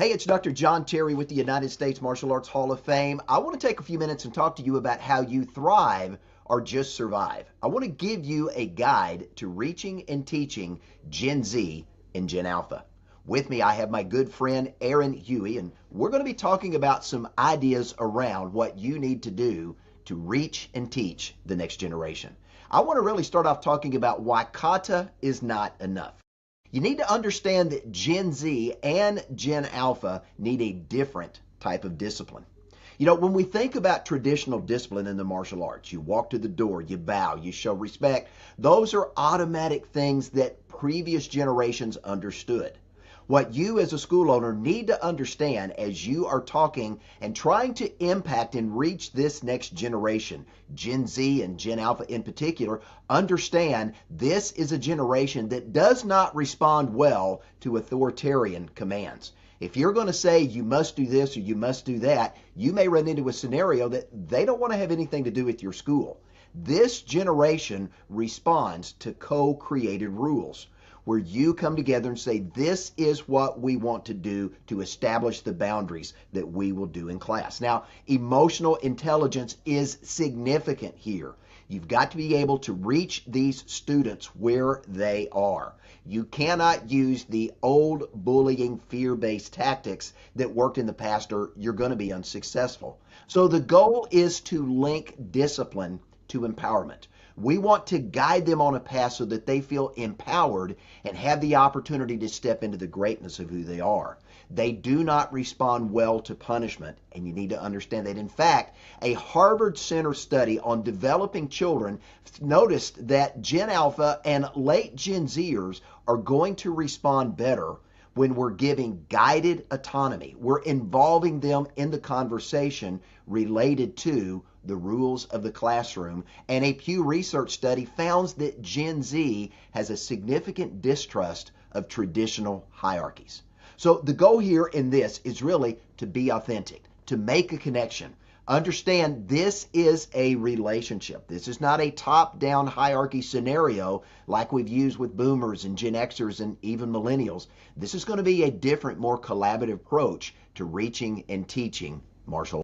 Hey, it's Dr. John Terry with the United States Martial Arts Hall of Fame. I want to take a few minutes and talk to you about how you thrive or just survive. I want to give you a guide to reaching and teaching Gen Z and Gen Alpha. With me, I have my good friend Aaron Huey, and we're going to be talking about some ideas around what you need to do to reach and teach the next generation. I want to really start off talking about why kata is not enough. You need to understand that Gen Z and Gen Alpha need a different type of discipline. You know, when we think about traditional discipline in the martial arts, you walk to the door, you bow, you show respect. Those are automatic things that previous generations understood. What you as a school owner need to understand as you are talking and trying to impact and reach this next generation, Gen Z and Gen Alpha in particular, understand this is a generation that does not respond well to authoritarian commands. If you're going to say you must do this or you must do that, you may run into a scenario that they don't want to have anything to do with your school. This generation responds to co-created rules, where you come together and say, this is what we want to do to establish the boundaries that we will do in class. Now, emotional intelligence is significant here. You've got to be able to reach these students where they are. You cannot use the old bullying, fear-based tactics that worked in the past, or you're going to be unsuccessful. So the goal is to link discipline to empowerment. We want to guide them on a path so that they feel empowered and have the opportunity to step into the greatness of who they are. They do not respond well to punishment, and you need to understand that. In fact, a Harvard Center study on developing children noticed that Gen Alpha and late Gen Zers are going to respond better when we're giving guided autonomy. We're involving them in the conversation related to the rules of the classroom. And a Pew Research study found that Gen Z has a significant distrust of traditional hierarchies. So the goal here in this is really to be authentic, to make a connection. Understand this is a relationship. This is not a top-down hierarchy scenario like we've used with boomers and Gen Xers and even millennials. This is going to be a different, more collaborative approach to reaching and teaching martial arts.